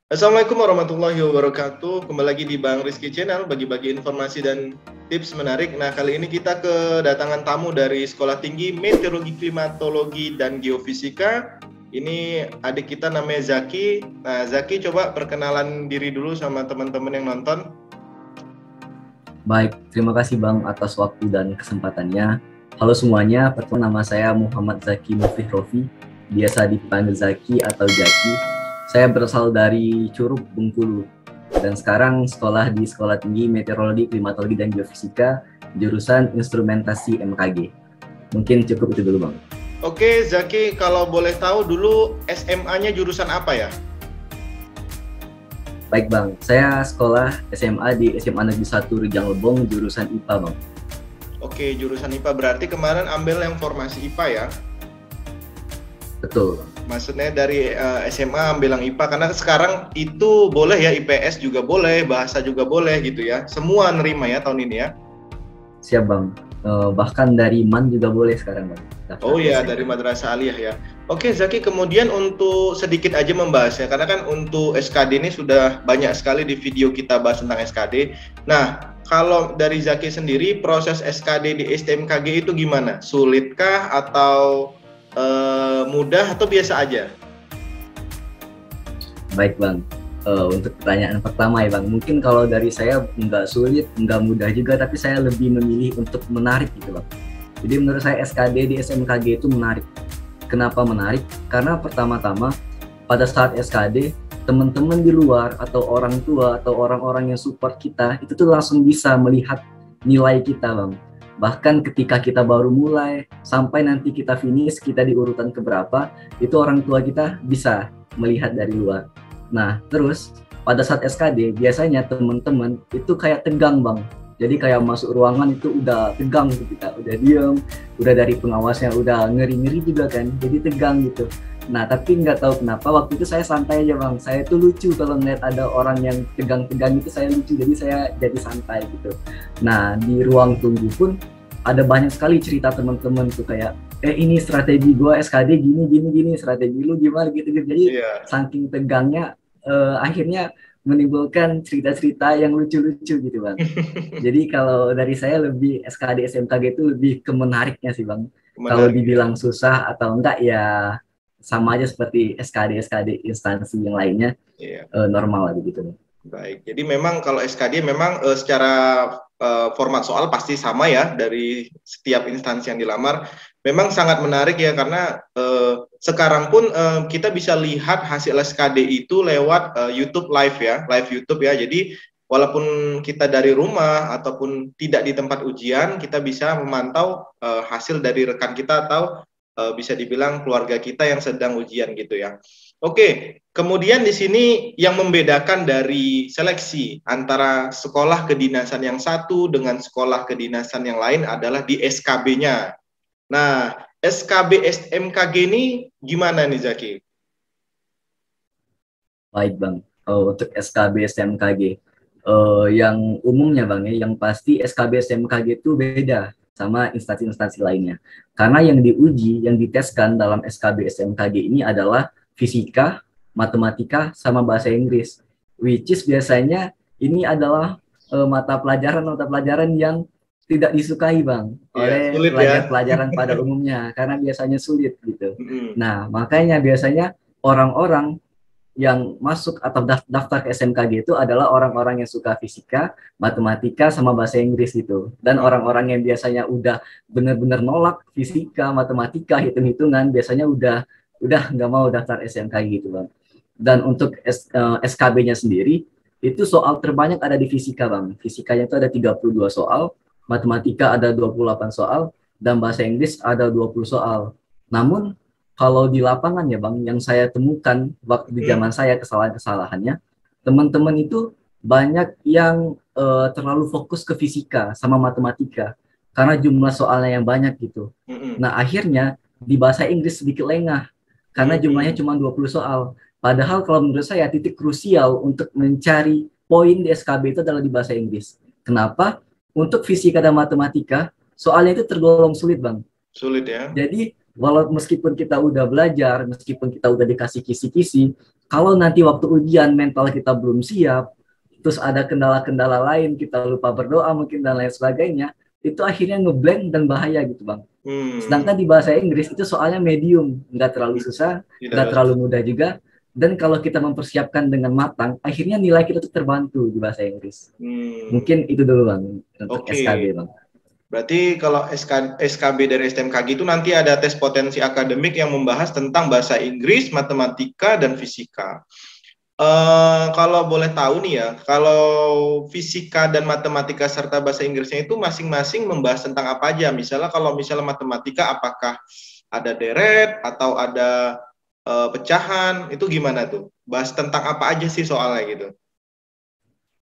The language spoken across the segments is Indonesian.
Assalamualaikum warahmatullahi wabarakatuh. Kembali lagi di Bang Rizky Channel, bagi-bagi informasi dan tips menarik. Nah, kali ini kita kedatangan tamu dari Sekolah Tinggi Meteorologi, Klimatologi, dan Geofisika. Ini adik kita namanya Zaki. Nah, Zaki coba perkenalan diri dulu sama teman-teman yang nonton. Baik, terima kasih Bang atas waktu dan kesempatannya. Halo semuanya, pertama nama saya Muhammad Zaki Muflih Rofi, biasa dipanggil Zaki atau Jaki. Saya berasal dari Curug, Bengkulu, dan sekarang sekolah di Sekolah Tinggi Meteorologi, Klimatologi, dan Geofisika, jurusan Instrumentasi MKG. Mungkin cukup itu dulu Bang. Oke, Zaki, kalau boleh tahu dulu SMA-nya jurusan apa ya? Baik Bang, saya sekolah SMA di SMA Negeri 1 Rejang Lebong, jurusan IPA Bang. Oke, jurusan IPA, berarti kemarin ambil yang formasi IPA ya? Betul Bang. Maksudnya dari SMA ambil yang IPA, karena sekarang itu boleh ya, IPS juga boleh, bahasa juga boleh gitu ya. Semua nerima ya tahun ini ya. Siap Bang. Bahkan dari MAN juga boleh sekarang Bang. Oh Daftar di ya, dari SMA. Madrasah Aliyah ya. Oke Zaki, kemudian untuk sedikit aja membahasnya, karena kan untuk SKD ini sudah banyak sekali di video kita bahas tentang SKD. Nah, kalau dari Zaki sendiri, proses SKD di STMKG itu gimana? Sulitkah atau mudah atau biasa aja? Baik Bang, untuk pertanyaan pertama ya Bang, mungkin kalau dari saya nggak sulit, nggak mudah juga, tapi saya lebih memilih untuk menarik gitu Bang. Jadi menurut saya SKD di SMKG itu menarik. Kenapa menarik? Karena pertama-tama pada saat SKD, teman-teman di luar atau orang tua atau orang-orang yang support kita, itu tuh langsung bisa melihat nilai kita Bang. Bahkan ketika kita baru mulai, sampai nanti kita finish, kita di urutan keberapa, itu orang tua kita bisa melihat dari luar. Nah, terus pada saat SKD biasanya teman-teman itu kayak tegang Bang. Jadi kayak masuk ruangan itu udah tegang gitu, kita udah diem, udah dari pengawasnya udah ngeri-ngeri juga kan, jadi tegang gitu. Nah, tapi nggak tahu kenapa waktu itu saya santai aja Bang. Saya tuh lucu kalau ngeliat ada orang yang tegang-tegang itu, saya lucu, jadi saya jadi santai gitu. Nah, di ruang tunggu pun ada banyak sekali cerita teman-teman tuh kayak, ini strategi gue SKD gini gini gini, strategi lu gimana gitu gitu. Jadi Iya. saking tegangnya akhirnya menimbulkan cerita-cerita yang lucu-lucu gitu Bang. Jadi kalau dari saya lebih SKD SMKG itu lebih ke menariknya sih Bang. Kalau Menarik ya. dibilang susah atau enggak ya sama aja seperti SKD SKD instansi yang lainnya, Iya. normal aja gitu. Baik, jadi memang kalau SKD memang secara format soal pasti sama ya dari setiap instansi yang dilamar. Memang sangat menarik ya karena sekarang pun kita bisa lihat hasil SKD itu lewat YouTube live ya, live YouTube ya. Jadi walaupun kita dari rumah ataupun tidak di tempat ujian, kita bisa memantau hasil dari rekan kita atau bisa dibilang keluarga kita yang sedang ujian gitu ya. Oke, kemudian di sini yang membedakan dari seleksi antara sekolah kedinasan yang satu dengan sekolah kedinasan yang lain adalah di SKB-nya. Nah, SKB SMKG ini gimana nih Zaki? Baik Bang, untuk SKB SMKG, yang umumnya Bang ya, yang pasti SKB SMKG itu beda sama instansi-instansi lainnya. Karena yang diuji, yang diteskan dalam SKB SMKG ini adalah fisika, matematika, sama bahasa Inggris. Which is biasanya ini adalah mata pelajaran yang tidak disukai Bang Iya, oleh sulit ya. pelajar-pelajaran pada umumnya karena biasanya sulit gitu. Mm-mm. Nah, makanya biasanya orang-orang yang masuk atau daftar ke SMKG itu adalah orang-orang yang suka fisika, matematika, sama bahasa Inggris gitu. Dan orang-orang yang biasanya udah benar-benar nolak fisika, matematika, hitung-hitungan, biasanya udah nggak mau daftar SMKG gitu Bang. Dan untuk SKB-nya sendiri, itu soal terbanyak ada di fisika Bang. Fisikanya itu ada 32 soal, matematika ada 28 soal, dan bahasa Inggris ada 20 soal. Namun kalau di lapangan ya Bang, yang saya temukan waktu di zaman saya kesalahan-kesalahannya, teman-teman itu banyak yang terlalu fokus ke fisika sama matematika karena jumlah soalnya yang banyak gitu. Mm-mm. Nah, akhirnya di bahasa Inggris sedikit lengah karena jumlahnya Mm-mm. cuma 20 soal. Padahal kalau menurut saya titik krusial untuk mencari poin di SKB itu adalah di bahasa Inggris. Kenapa? Untuk fisika dan matematika, soalnya itu tergolong sulit, Bang. Sulit ya. Jadi Walau meskipun kita udah belajar, meskipun kita udah dikasih kisi-kisi, kalau nanti waktu ujian mental kita belum siap, terus ada kendala-kendala lain, kita lupa berdoa mungkin dan lain sebagainya, itu akhirnya ngeblank dan bahaya gitu Bang. Sedangkan di bahasa Inggris itu soalnya medium, nggak terlalu susah, nggak terlalu mudah juga, dan kalau kita mempersiapkan dengan matang, akhirnya nilai kita tuh terbantu di bahasa Inggris. Mungkin itu dulu Bang, untuk SKB Bang. Berarti kalau SKB dari STMKG itu nanti ada tes potensi akademik yang membahas tentang bahasa Inggris, matematika, dan fisika. Kalau boleh tahu nih ya, kalau fisika dan matematika serta bahasa Inggrisnya itu masing-masing membahas tentang apa aja? Misalnya kalau matematika apakah ada deret atau ada pecahan, itu gimana tuh? Bahas tentang apa aja sih soalnya gitu?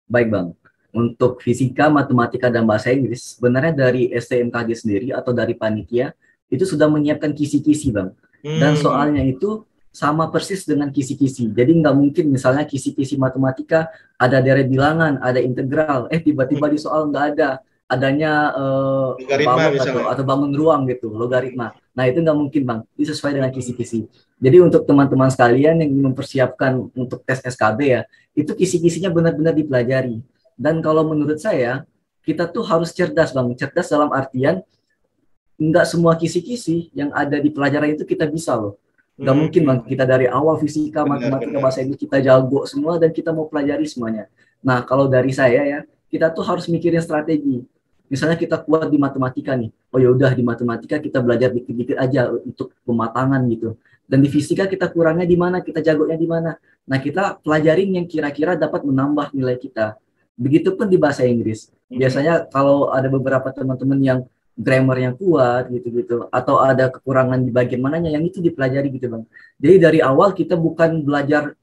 Baik Bang, untuk fisika, matematika, dan bahasa Inggris, sebenarnya dari STMKG sendiri atau dari panitia, itu sudah menyiapkan kisi-kisi Bang. Dan soalnya itu sama persis dengan kisi-kisi. Jadi nggak mungkin misalnya kisi-kisi matematika ada deret bilangan, ada integral, tiba-tiba di soal nggak ada, adanya logaritma atau bangun ruang gitu, logaritma. Nah itu nggak mungkin Bang, itu sesuai dengan kisi-kisi. Jadi untuk teman-teman sekalian yang mempersiapkan untuk tes SKB ya, itu kisi-kisinya benar-benar dipelajari. Dan kalau menurut saya, kita tuh harus cerdas Bang, cerdas dalam artian nggak semua kisi-kisi yang ada di pelajaran itu kita bisa loh. Nggak mungkin Bang, kita dari awal fisika, matematika, bahasa Inggris kita jago semua dan kita mau pelajari semuanya. Nah, kalau dari saya ya, kita tuh harus mikirin strategi. Misalnya kita kuat di matematika nih, oh ya udah di matematika kita belajar dikit-dikit aja untuk pematangan gitu. Dan di fisika kita kurangnya di mana, kita jagonya di mana. Nah, kita pelajarin yang kira-kira dapat menambah nilai kita. Begitupun di bahasa Inggris. Biasanya kalau ada beberapa teman-teman yang grammar yang kuat gitu-gitu atau ada kekurangan di bagian mananya yang itu dipelajari gitu Bang. Jadi dari awal kita bukan belajar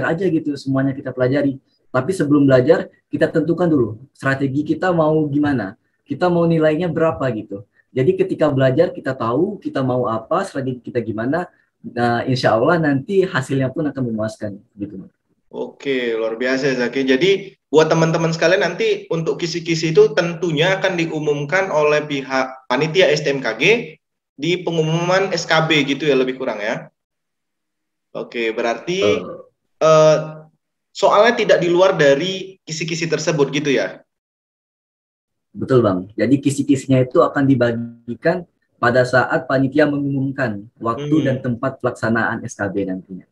aja gitu semuanya kita pelajari. Tapi sebelum belajar kita tentukan dulu strategi kita mau gimana. Kita mau nilainya berapa gitu. Jadi ketika belajar kita tahu kita mau apa, strategi kita gimana. Nah, insya Allah nanti hasilnya pun akan memuaskan gitu Bang. Oke, luar biasa Zaki. Jadi buat teman-teman sekalian nanti untuk kisi-kisi itu tentunya akan diumumkan oleh pihak panitia STMKG di pengumuman SKB gitu ya lebih kurang ya. Oke, berarti soalnya tidak di luar dari kisi-kisi tersebut gitu ya. Betul Bang. Jadi kisi-kisinya itu akan dibagikan pada saat panitia mengumumkan waktu dan tempat pelaksanaan SKB nantinya.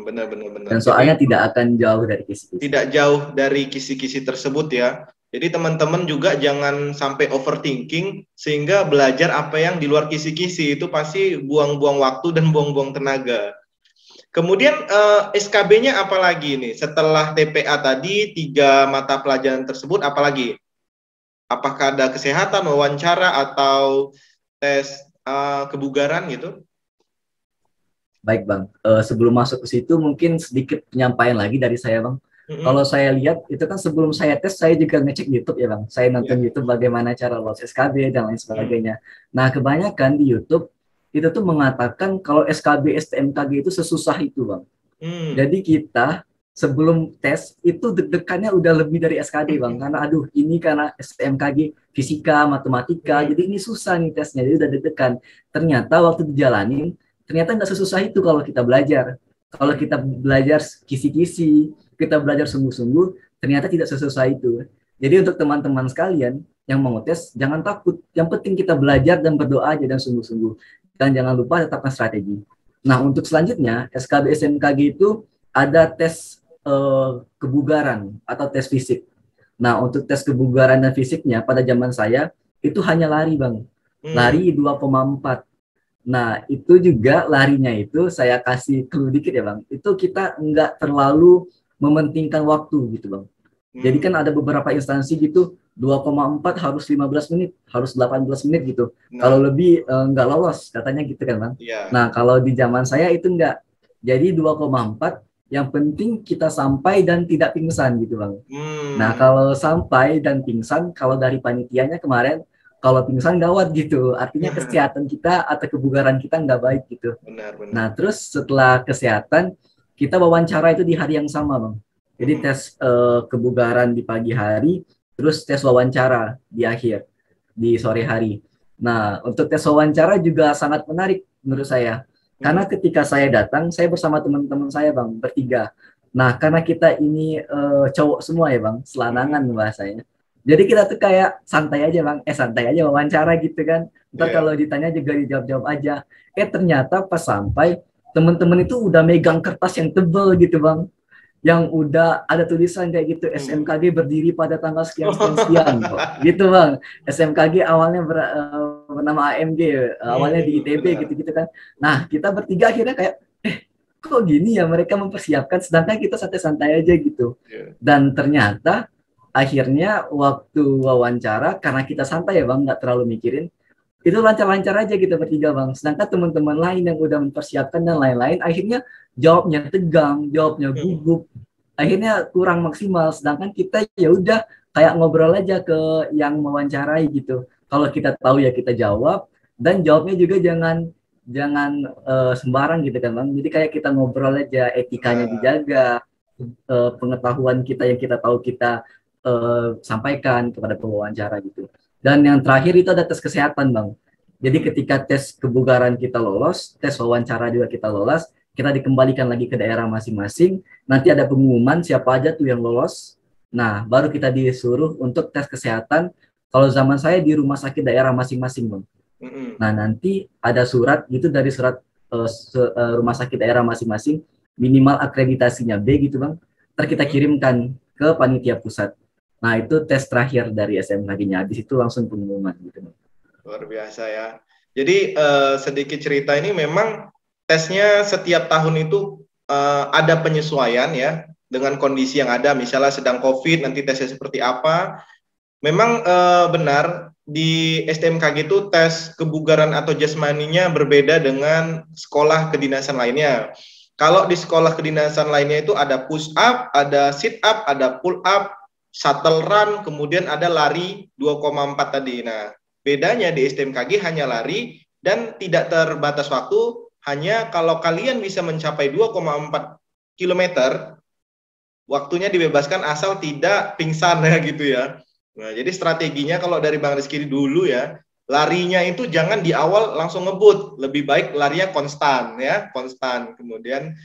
Benar. Dan soalnya jadi, tidak akan jauh dari kisi-kisi. Tidak jauh dari kisi-kisi tersebut ya. Jadi teman-teman juga jangan sampai overthinking sehingga belajar apa yang di luar kisi-kisi itu pasti buang-buang waktu dan buang-buang tenaga. Kemudian SKB-nya apa lagi nih? Setelah TPA tadi 3 mata pelajaran tersebut apa lagi? Apakah ada kesehatan, wawancara atau tes kebugaran gitu? Baik Bang, sebelum masuk ke situ mungkin sedikit penyampaian lagi dari saya Bang. Kalau saya lihat itu kan sebelum saya tes saya juga ngecek YouTube ya Bang. Saya nonton YouTube bagaimana cara lolos SKB dan lain sebagainya. Nah kebanyakan di YouTube itu tuh mengatakan kalau SKB STMKG itu sesusah itu Bang. Jadi kita sebelum tes itu deg-degannya udah lebih dari SKD Bang, karena aduh ini karena STMKG fisika, matematika, jadi ini susah nih tesnya, jadi udah deg-degan. Ternyata waktu dijalanin, ternyata nggak sesusah itu kalau kita belajar. Kalau kita belajar kisi-kisi, kita belajar sungguh-sungguh, ternyata tidak sesusah itu. Jadi untuk teman-teman sekalian yang mau tes, jangan takut. Yang penting kita belajar dan berdoa aja dan sungguh-sungguh. Dan jangan lupa tetapkan strategi. Nah untuk selanjutnya, SKB SMKG itu ada tes kebugaran atau tes fisik. Nah, untuk tes kebugaran dan fisiknya pada zaman saya itu hanya lari, Bang. Lari 2,4. Nah, itu juga larinya itu saya kasih clue dikit ya, Bang. Itu kita nggak terlalu mementingkan waktu gitu, Bang. Jadi kan ada beberapa instansi gitu 2,4 harus 15 menit, harus 18 menit gitu. Kalau lebih nggak lolos katanya gitu kan, Bang. Nah, kalau di zaman saya itu nggak. Jadi 2,4 yang penting kita sampai dan tidak pingsan gitu Bang. Nah kalau sampai dan pingsan, kalau dari panitianya kemarin, kalau pingsan gawat gitu. Artinya kesehatan kita atau kebugaran kita nggak baik gitu. Benar. Nah terus setelah kesehatan, kita wawancara itu di hari yang sama Bang. Jadi tes kebugaran di pagi hari, terus tes wawancara di akhir, di sore hari. Nah, untuk tes wawancara juga sangat menarik menurut saya. Karena ketika saya datang, saya bersama teman-teman saya, Bang, bertiga. Nah, karena kita ini cowok semua ya, Bang, selanangan bahasanya. Jadi kita tuh kayak santai aja, Bang. Santai aja wawancara gitu kan. Ntar Iya. kalau ditanya juga dijawab-jawab aja. Ternyata pas sampai, teman-teman itu udah megang kertas yang tebel gitu, Bang, yang udah ada tulisan kayak gitu, SMKG berdiri pada tanggal sekian sekian sekian kok gitu, Bang. SMKG awalnya bernama AMG, awalnya di ITB Benar. gitu-gitu kan. Nah, kita bertiga akhirnya kayak kok gini ya, mereka mempersiapkan sedangkan kita santai-santai aja gitu. Iya. Dan ternyata akhirnya waktu wawancara, karena kita santai ya, Bang, nggak terlalu mikirin, itu lancar-lancar aja gitu bertiga, Bang. Sedangkan teman-teman lain yang udah mempersiapkan dan lain-lain akhirnya jawabnya tegang, jawabnya gugup, akhirnya kurang maksimal. Sedangkan kita ya udah kayak ngobrol aja ke yang mewawancarai gitu. Kalau kita tahu ya kita jawab, dan jawabnya juga jangan jangan sembarang gitu kan, Bang. Jadi kayak kita ngobrol aja, etikanya Nah, dijaga, pengetahuan kita yang kita tahu kita sampaikan kepada pewawancara gitu. Dan yang terakhir itu ada tes kesehatan, Bang. Jadi ketika tes kebugaran kita lolos, tes wawancara juga kita lolos, kita dikembalikan lagi ke daerah masing-masing. Nanti ada pengumuman siapa aja tuh yang lolos. Nah, baru kita disuruh untuk tes kesehatan. Kalau zaman saya di rumah sakit daerah masing-masing, Bang. Nah, nanti ada surat gitu dari surat rumah sakit daerah masing-masing, minimal akreditasinya B gitu, Bang. Ntar kita kirimkan ke panitia pusat. Nah, itu tes terakhir dari SMKG-nya. Habis itu langsung pengumuman gitu. luar biasa ya. Jadi sedikit cerita ini memang tesnya setiap tahun itu ada penyesuaian ya dengan kondisi yang ada. Misalnya sedang COVID, nanti tesnya seperti apa. Memang benar di STMKG itu tes kebugaran atau jasmaninya berbeda dengan sekolah kedinasan lainnya. Kalau di sekolah kedinasan lainnya itu ada push up, ada sit up, ada pull up, shuttle run, kemudian ada lari 2,4 tadi. Nah, bedanya di STMKG hanya lari dan tidak terbatas waktu, hanya kalau kalian bisa mencapai 2,4 kilometer, waktunya dibebaskan asal tidak pingsan ya gitu ya. Nah, jadi strateginya kalau dari Bang Rizky dulu ya, larinya itu jangan di awal langsung ngebut, lebih baik larinya konstan ya, konstan. Kemudian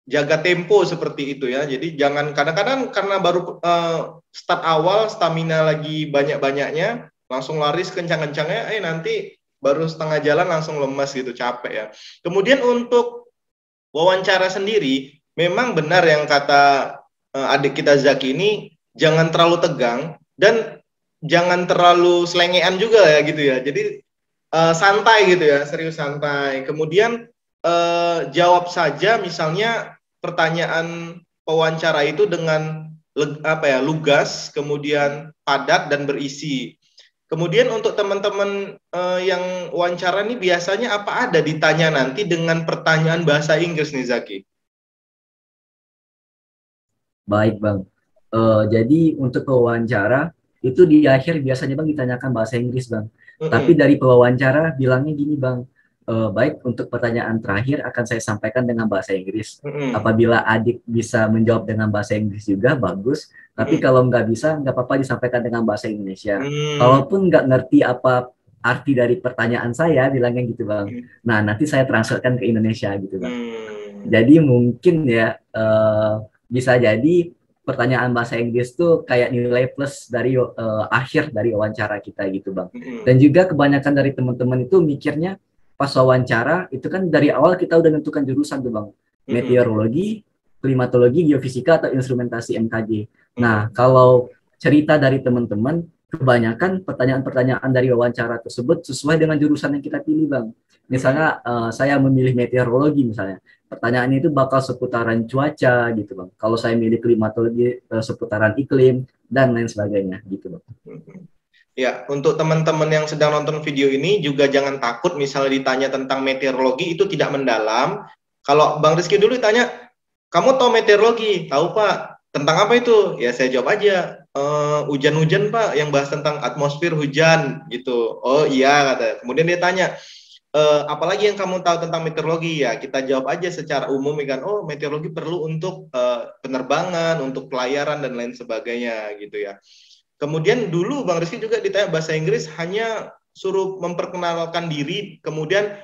jaga tempo seperti itu ya. Jadi jangan kadang-kadang karena baru start awal stamina lagi banyak-banyaknya, langsung lari sekencang-kencangnya, nanti baru setengah jalan langsung lemas gitu, capek ya. Kemudian untuk wawancara sendiri, memang benar yang kata adik kita Zaki ini, jangan terlalu tegang dan jangan terlalu selengean juga ya gitu ya. Jadi santai gitu ya, serius santai. Kemudian jawab saja misalnya pertanyaan pewawancara itu dengan lugas, kemudian padat dan berisi. Kemudian untuk teman-teman yang wawancara nih biasanya apa ada ditanya nanti dengan pertanyaan bahasa Inggris nih Zaki? Baik, Bang. Jadi untuk pewawancara itu di akhir biasanya, Bang, ditanyakan bahasa Inggris, Bang. Tapi dari pewawancara bilangnya gini, Bang. Baik, untuk pertanyaan terakhir akan saya sampaikan dengan bahasa Inggris. Apabila adik bisa menjawab dengan bahasa Inggris juga bagus. Tapi kalau nggak bisa, nggak apa-apa disampaikan dengan bahasa Indonesia. Kalaupun nggak ngerti apa arti dari pertanyaan saya, bilangnya gitu, Bang. Nah, nanti saya transferkan ke Indonesia gitu, Bang. Jadi mungkin ya bisa jadi pertanyaan bahasa Inggris tuh kayak nilai plus dari akhir dari wawancara kita gitu, Bang. Dan juga kebanyakan dari teman-teman itu mikirnya pas wawancara itu kan dari awal kita udah nentukan jurusan tuh, Bang. Meteorologi, klimatologi, geofisika atau instrumentasi MKG. Nah, kalau cerita dari teman-teman, kebanyakan pertanyaan-pertanyaan dari wawancara tersebut sesuai dengan jurusan yang kita pilih, Bang. Misalnya saya memilih meteorologi misalnya, pertanyaannya itu bakal seputaran cuaca gitu, Bang. Kalau saya milih klimatologi seputaran iklim dan lain sebagainya gitu, Bang. Ya, untuk teman-teman yang sedang nonton video ini juga jangan takut misalnya ditanya tentang meteorologi itu tidak mendalam. Kalau Bang Rizky dulu ditanya, kamu tahu meteorologi? Tahu Pak. Tentang apa itu? Ya saya jawab aja, hujan-hujan Pak, yang bahas tentang atmosfer hujan gitu. Oh iya kata. Kemudian dia tanya, apalagi yang kamu tahu tentang meteorologi? Ya kita jawab aja secara umum kan. Oh meteorologi perlu untuk penerbangan, untuk pelayaran dan lain sebagainya gitu ya. Kemudian dulu Bang Rizky juga ditanya bahasa Inggris hanya suruh memperkenalkan diri, kemudian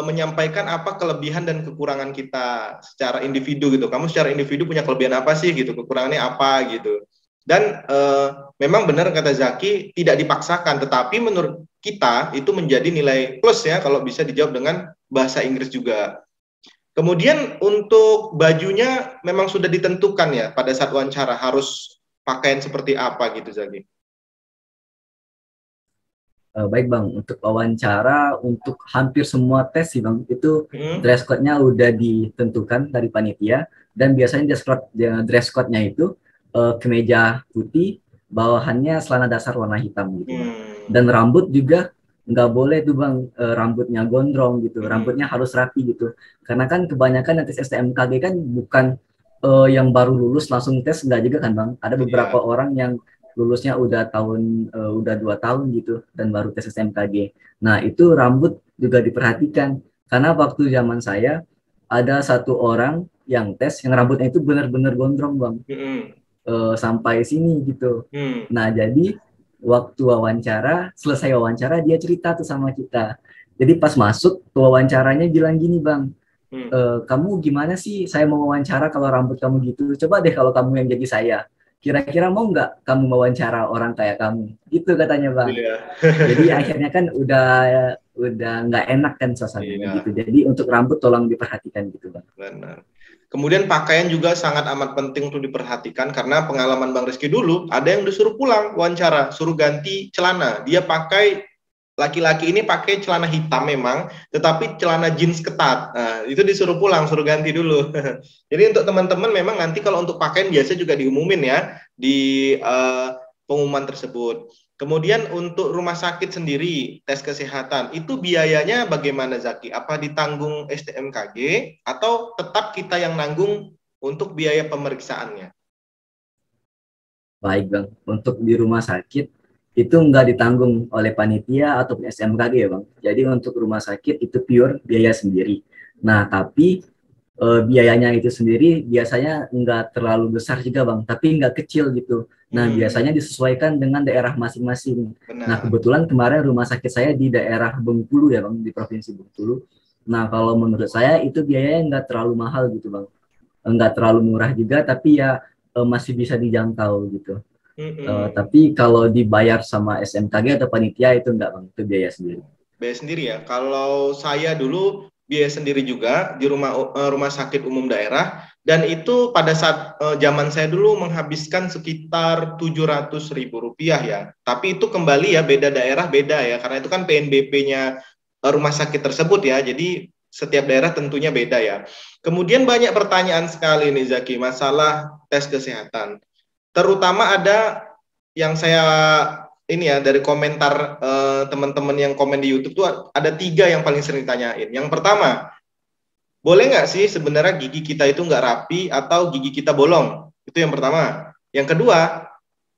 menyampaikan apa kelebihan dan kekurangan kita secara individu gitu. Kamu secara individu punya kelebihan apa sih gitu, kekurangannya apa gitu. Dan memang benar kata Zaki, tidak dipaksakan, tetapi menurut kita itu menjadi nilai plus ya kalau bisa dijawab dengan bahasa Inggris juga. Kemudian untuk bajunya memang sudah ditentukan ya pada saat wawancara harus pakaian seperti apa gitu Zaki. Baik Bang, untuk wawancara, untuk hampir semua tes sih Bang, itu dress code-nya udah ditentukan dari panitia, dan biasanya dress code-nya itu kemeja putih, bawahannya celana dasar warna hitam gitu Bang. Dan rambut juga nggak boleh tuh Bang, rambutnya gondrong gitu, rambutnya harus rapi gitu. Karena kan kebanyakan yang tes STMKG kan bukan yang baru lulus langsung tes, nggak juga kan Bang. Ada beberapa orang yang lulusnya udah udah 2 tahun gitu dan baru tes SMKG. Nah itu rambut juga diperhatikan, karena waktu zaman saya ada satu orang yang tes yang rambutnya itu benar-benar gondrong Bang, sampai sini gitu. Nah jadi waktu wawancara, selesai wawancara dia cerita tuh sama kita. Jadi pas masuk tuh wawancaranya bilang gini Bang, kamu gimana sih, saya mau wawancara kalau rambut kamu gitu, coba deh kalau kamu yang jadi saya, kira-kira mau nggak kamu wawancara orang kayak kamu, gitu katanya Bang. Jadi akhirnya kan udah nggak enak kan suasananya gitu. Jadi untuk rambut tolong diperhatikan gitu Bang. Benar. Kemudian pakaian juga sangat amat penting untuk diperhatikan, karena pengalaman Bang Rizky dulu ada yang disuruh pulang wawancara, suruh ganti celana. Dia pakai, laki-laki ini pakai celana hitam memang, tetapi celana jeans ketat. Nah, itu disuruh pulang, suruh ganti dulu. Jadi untuk teman-teman memang nanti kalau untuk pakaian biasa juga diumumin ya di pengumuman tersebut. Kemudian untuk rumah sakit sendiri, tes kesehatan, itu biayanya bagaimana Zaki? Apa ditanggung STMKG atau tetap kita yang nanggung untuk biaya pemeriksaannya? Baik Bang, untuk di rumah sakit itu nggak ditanggung oleh panitia ataupun SMKG ya Bang. Jadi untuk rumah sakit itu pure biaya sendiri. Nah tapi biayanya itu sendiri biasanya nggak terlalu besar juga Bang, tapi nggak kecil gitu. Nah biasanya disesuaikan dengan daerah masing-masing. Nah kebetulan kemarin rumah sakit saya di daerah Bengkulu ya Bang, di Provinsi Bengkulu. Nah kalau menurut saya itu biayanya nggak terlalu mahal gitu Bang, nggak terlalu murah juga, tapi ya masih bisa dijangkau gitu. Tapi kalau dibayar sama SMKG atau panitia itu enggak Bang, itu biaya sendiri. Biaya sendiri ya. Kalau saya dulu biaya sendiri juga di rumah sakit umum daerah, dan itu pada saat zaman saya dulu menghabiskan sekitar Rp700.000 ya. Tapi itu kembali ya, beda daerah beda ya, karena itu kan PNBP-nya rumah sakit tersebut ya. Jadi setiap daerah tentunya beda ya. Kemudian banyak pertanyaan sekali nih Zaki, masalah tes kesehatan. Terutama ada yang saya ini ya, dari komentar teman-teman yang komen di YouTube tuh ada 3 yang paling sering ditanyain. Yang pertama, boleh nggak sih sebenarnya gigi kita itu nggak rapi atau gigi kita bolong? Itu yang pertama. Yang kedua,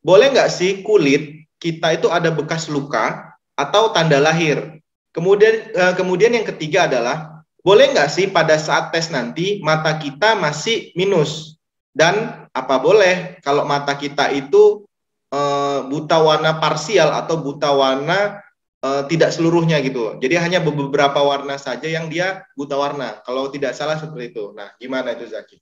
boleh nggak sih kulit kita itu ada bekas luka atau tanda lahir? Kemudian yang ketiga adalah, boleh nggak sih pada saat tes nanti mata kita masih minus? Dan apa boleh kalau mata kita itu buta warna parsial atau buta warna tidak seluruhnya gitu. Jadi hanya beberapa warna saja yang dia buta warna. Kalau tidak salah seperti itu. Nah, gimana itu Zaki?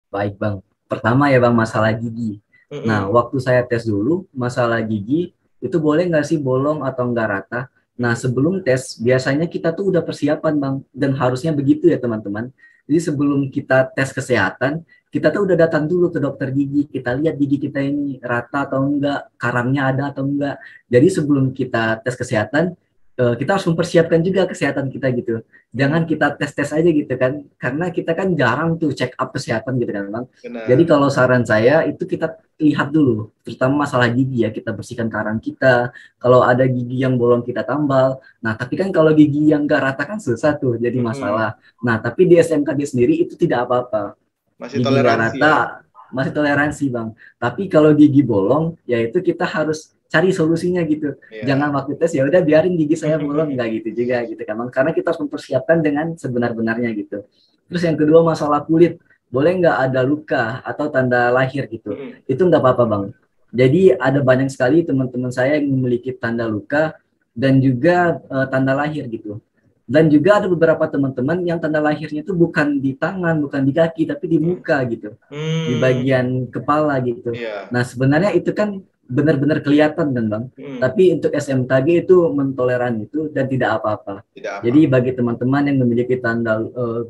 Baik Bang. Pertama ya Bang, masalah gigi. Nah, waktu saya tes dulu, masalah gigi itu boleh nggak sih bolong atau nggak rata? Nah, sebelum tes, biasanya kita tuh udah persiapan Bang. Dan harusnya begitu ya teman-teman. Jadi sebelum kita tes kesehatan, kita tuh udah datang dulu ke dokter gigi. Kita lihat gigi kita ini rata atau enggak, karangnya ada atau enggak. Jadi sebelum kita tes kesehatan, kita harus mempersiapkan juga kesehatan kita gitu. Jangan kita tes-tes aja gitu kan. Karena kita kan jarang tuh check up kesehatan gitu kan Bang. Benar. Jadi kalau saran saya itu kita lihat dulu, terutama masalah gigi ya, kita bersihkan karang kita. Kalau ada gigi yang bolong kita tambal. Nah tapi kan kalau gigi yang enggak rata kan susah tuh, jadi masalah. Nah tapi di SMKG sendiri itu tidak apa-apa. Masih gigi toleransi rata, ya? Masih toleransi Bang. Tapi kalau gigi bolong, ya itu kita harus cari solusinya gitu. Jangan waktu tes ya udah biarin gigi saya bolong, nggak gitu juga gitu kan Bang. Karena kita harus mempersiapkan dengan sebenar-benarnya gitu. Terus yang kedua masalah kulit, boleh nggak ada luka atau tanda lahir gitu. Itu nggak apa-apa Bang. Jadi ada banyak sekali teman-teman saya yang memiliki tanda luka dan juga tanda lahir gitu. Dan juga ada beberapa teman-teman yang tanda lahirnya itu bukan di tangan, bukan di kaki, tapi di muka gitu, di bagian kepala gitu. Iya. Nah sebenarnya itu kan benar-benar kelihatan kan Bang. Hmm, Tapi untuk SMKG itu mentoleran itu dan tidak apa-apa. tidak apa. Jadi bagi teman-teman yang memiliki tanda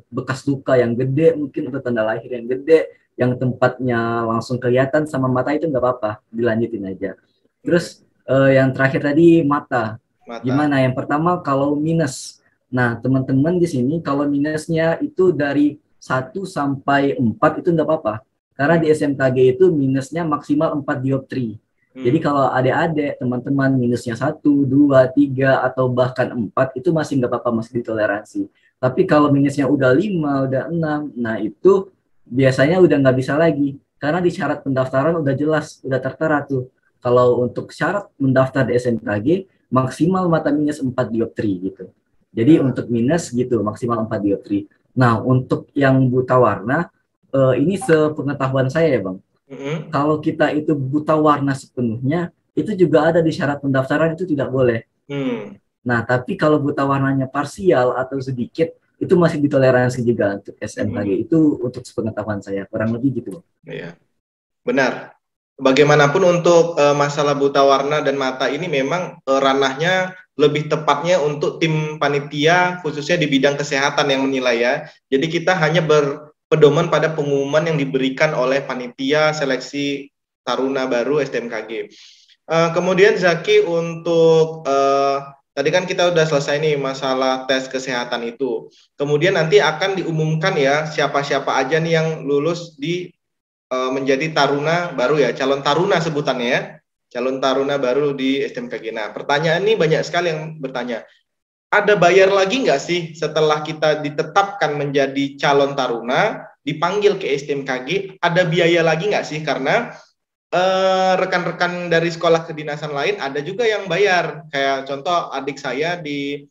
bekas luka yang gede, mungkin atau tanda lahir yang gede, yang tempatnya langsung kelihatan sama mata itu nggak apa-apa, dilanjutin aja. Hmm, Terus yang terakhir tadi mata. mata. Gimana? Yang pertama kalau minus. Nah, teman-teman di sini kalau minusnya itu dari 1 sampai 4 itu nggak apa-apa. Karena Hmm, di SMKG itu minusnya maksimal 4 dioptri. Jadi hmm, kalau adik-adik, teman-teman minusnya 1, 2, 3, atau bahkan 4, itu masih nggak apa-apa, masih ditoleransi. Tapi kalau minusnya udah 5, udah 6, nah itu biasanya udah nggak bisa lagi. Karena di syarat pendaftaran udah jelas, udah tertera tuh. Kalau untuk syarat mendaftar di SMKG, maksimal mata minus 4 dioptri gitu. Jadi nah, untuk minus gitu, maksimal 4 dioptri. Nah, untuk yang buta warna, ini sepengetahuan saya ya Bang, hmm, kalau kita itu buta warna sepenuhnya, itu juga ada di syarat pendaftaran itu tidak boleh. hmm, Nah, tapi kalau buta warnanya parsial atau sedikit, itu masih ditoleransi juga untuk SMKG. hmm, Itu untuk sepengetahuan saya, kurang lebih gitu. iya. Benar. Bagaimanapun untuk masalah buta warna dan mata ini memang ranahnya lebih tepatnya untuk tim panitia khususnya di bidang kesehatan yang menilai ya. Jadi kita hanya berpedoman pada pengumuman yang diberikan oleh panitia seleksi taruna baru STMKG. Kemudian Zaki untuk tadi kan kita udah selesai nih masalah tes kesehatan itu. Kemudian nanti akan diumumkan ya siapa-siapa aja nih yang lulus di menjadi taruna baru ya, calon taruna sebutannya ya, calon taruna baru di STMKG. Nah, pertanyaan ini banyak sekali yang bertanya, ada bayar lagi nggak sih setelah kita ditetapkan menjadi calon taruna, dipanggil ke STMKG, ada biaya lagi nggak sih? Karena rekan-rekan dari sekolah kedinasan lain ada juga yang bayar, kayak contoh adik saya di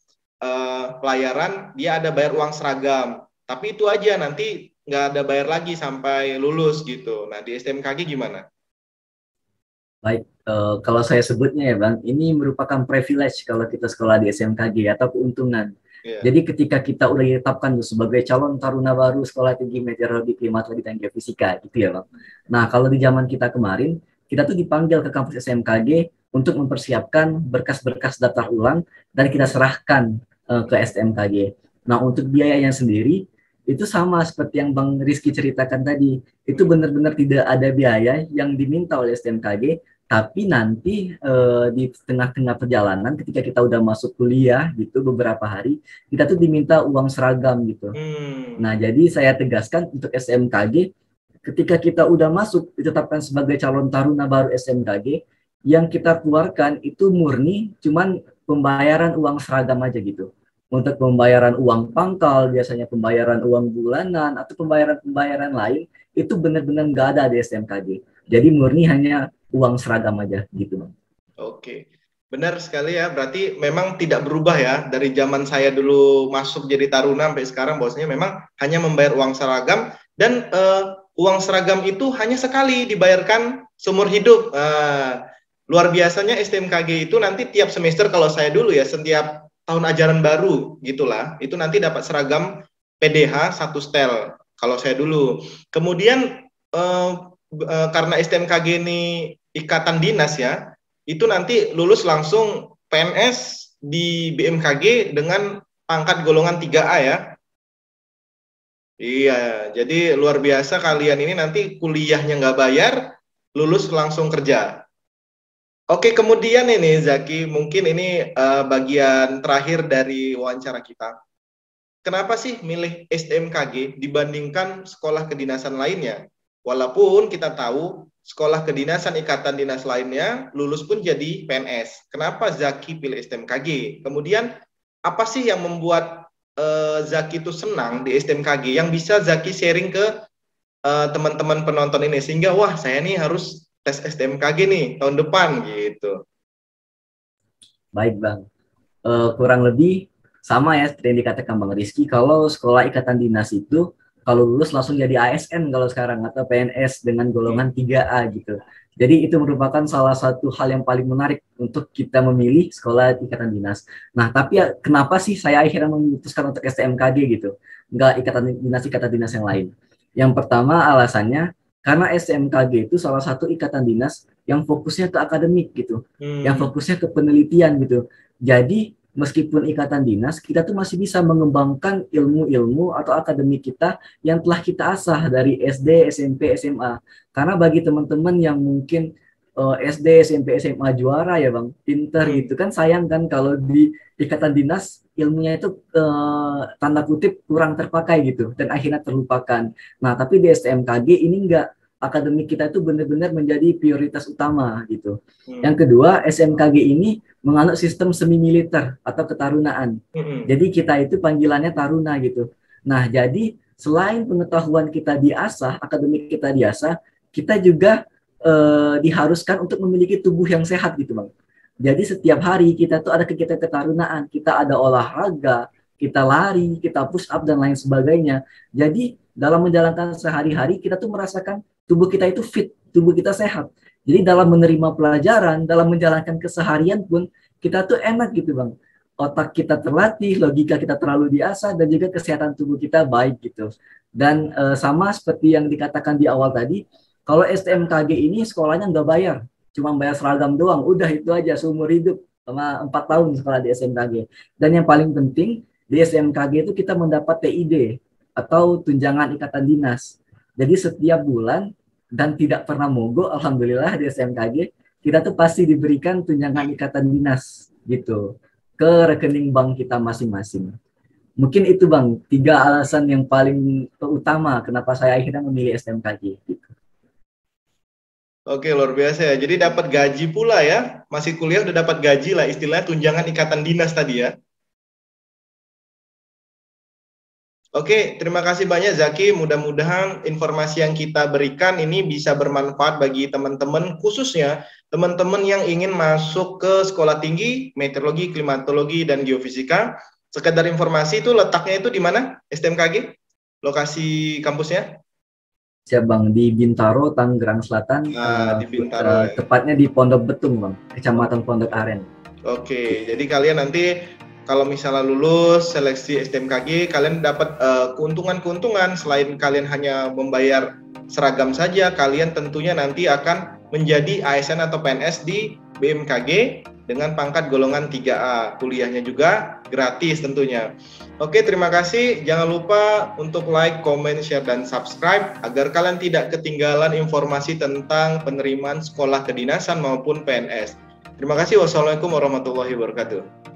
pelayaran, dia ada bayar uang seragam, tapi itu aja nanti nggak ada bayar lagi sampai lulus gitu. Nah di STMKG gimana? Baik, kalau saya sebutnya ya Bang, ini merupakan privilege kalau kita sekolah di SMKG atau keuntungan. Iya. Jadi ketika kita udah ditetapkan sebagai calon taruna baru Sekolah Tinggi Meteorologi Klimatologi dan Geofisika, gitu ya Bang. Nah, kalau di zaman kita kemarin, kita tuh dipanggil ke kampus SMKG untuk mempersiapkan berkas-berkas daftar ulang dan kita serahkan ke STMKG. Nah, untuk biayanya sendiri, itu sama seperti yang Bang Rizky ceritakan tadi. Itu benar-benar tidak ada biaya yang diminta oleh STMKG, tapi nanti di tengah-tengah perjalanan ketika kita udah masuk kuliah gitu beberapa hari, kita tuh diminta uang seragam gitu. Hmm. Nah, jadi saya tegaskan untuk SMKG, ketika kita udah masuk ditetapkan sebagai calon taruna baru SMKG, yang kita keluarkan itu murni cuman pembayaran uang seragam aja gitu. Untuk pembayaran uang pangkal, biasanya pembayaran uang bulanan atau pembayaran-pembayaran lain itu benar-benar nggak ada di SMKG. Jadi murni hanya uang seragam aja gitu, Bang. Oke, benar sekali ya. Berarti memang tidak berubah ya dari zaman saya dulu masuk jadi taruna sampai sekarang. Bahwasanya memang hanya membayar uang seragam dan uang seragam itu hanya sekali dibayarkan seumur hidup. Luar biasanya STMKG itu nanti tiap semester kalau saya dulu ya setiap tahun ajaran baru gitulah itu nanti dapat seragam PDH satu setel kalau saya dulu. Kemudian karena STMKG ini ikatan dinas ya itu nanti lulus langsung PNS di BMKG dengan pangkat golongan 3A ya. Iya, jadi luar biasa kalian ini nanti kuliahnya nggak bayar, lulus langsung kerja. Oke, kemudian ini Zaki, mungkin ini bagian terakhir dari wawancara kita. Kenapa sih milih STMKG dibandingkan sekolah kedinasan lainnya? Walaupun kita tahu sekolah kedinasan ikatan dinas lainnya lulus pun jadi PNS. Kenapa Zaki pilih STMKG? Kemudian apa sih yang membuat Zaki itu senang di STMKG yang bisa Zaki sharing ke teman-teman penonton ini sehingga wah saya nih harus tes STMKG nih tahun depan gitu. Baik, Bang. Kurang lebih sama ya seperti yang dikatakan Bang Rizky, kalau sekolah ikatan dinas itu kalau lulus langsung jadi ASN kalau sekarang atau PNS dengan Hmm. golongan 3A gitu. Jadi itu merupakan salah satu hal yang paling menarik untuk kita memilih sekolah ikatan dinas. Nah, tapi ya, kenapa sih saya akhirnya memutuskan untuk STMKG gitu, nggak ikatan dinas yang lain? Yang pertama alasannya karena STMKG itu salah satu ikatan dinas yang fokusnya ke akademik gitu, yang fokusnya ke penelitian gitu. Jadi meskipun ikatan dinas, kita tuh masih bisa mengembangkan ilmu-ilmu atau akademik kita yang telah kita asah dari SD, SMP, SMA. Karena bagi teman-teman yang mungkin SD, SMP, SMA juara ya Bang, pinter gitu kan, sayang kan kalau di ikatan dinas ilmunya itu tanda kutip kurang terpakai gitu dan akhirnya terlupakan. Nah, tapi di STMKG ini enggak, akademik kita itu benar-benar menjadi prioritas utama gitu. Yang kedua, SMKG ini menganut sistem semi militer atau ketarunaan. Jadi kita itu panggilannya taruna gitu. Nah, jadi selain pengetahuan kita diasah, akademik kita diasah, kita juga diharuskan untuk memiliki tubuh yang sehat gitu, Bang. Jadi setiap hari kita tuh ada kegiatan ketarunaan, kita ada olahraga, kita lari, kita push up dan lain sebagainya. Jadi dalam menjalankan sehari-hari kita tuh merasakan tubuh kita itu fit, tubuh kita sehat. Jadi dalam menerima pelajaran, dalam menjalankan keseharian pun kita tuh enak gitu Bang. Otak kita terlatih, logika kita terlalu diasah, dan juga kesehatan tubuh kita baik gitu. Dan sama seperti yang dikatakan di awal tadi, kalau STMKG ini sekolahnya nggak bayar, cuma bayar seragam doang, udah itu aja seumur hidup, sama 4 tahun sekolah di SMKG. Dan yang paling penting, di SMKG itu kita mendapat TID, atau tunjangan ikatan dinas. Jadi setiap bulan dan tidak pernah mogok, alhamdulillah di SMKG kita tuh pasti diberikan tunjangan ikatan dinas gitu ke rekening bank kita masing-masing. Mungkin itu Bang, 3 alasan yang paling utama kenapa saya akhirnya memilih SMKG gitu. Oke, luar biasa ya. Jadi dapat gaji pula ya, masih kuliah udah dapat gaji lah, istilahnya tunjangan ikatan dinas tadi ya. Oke, terima kasih banyak Zaki. Mudah-mudahan informasi yang kita berikan ini bisa bermanfaat bagi teman-teman, khususnya teman-teman yang ingin masuk ke sekolah tinggi meteorologi, klimatologi, dan geofisika. Sekedar informasi, itu letaknya itu di mana STMKG? Lokasi kampusnya? Siap Bang, di Bintaro, Tangerang Selatan. Di Bintaro. Tepatnya di Pondok Betung Bang, Kecamatan Pondok Aren. Oke, jadi kalian nanti kalau misalnya lulus seleksi STMKG, kalian dapat keuntungan-keuntungan. Selain kalian hanya membayar seragam saja, kalian tentunya nanti akan menjadi ASN atau PNS di BMKG dengan pangkat golongan 3A. Kuliahnya juga gratis tentunya. Oke, terima kasih. Jangan lupa untuk like, comment, share, dan subscribe agar kalian tidak ketinggalan informasi tentang penerimaan sekolah kedinasan maupun PNS. Terima kasih. Wassalamualaikum warahmatullahi wabarakatuh.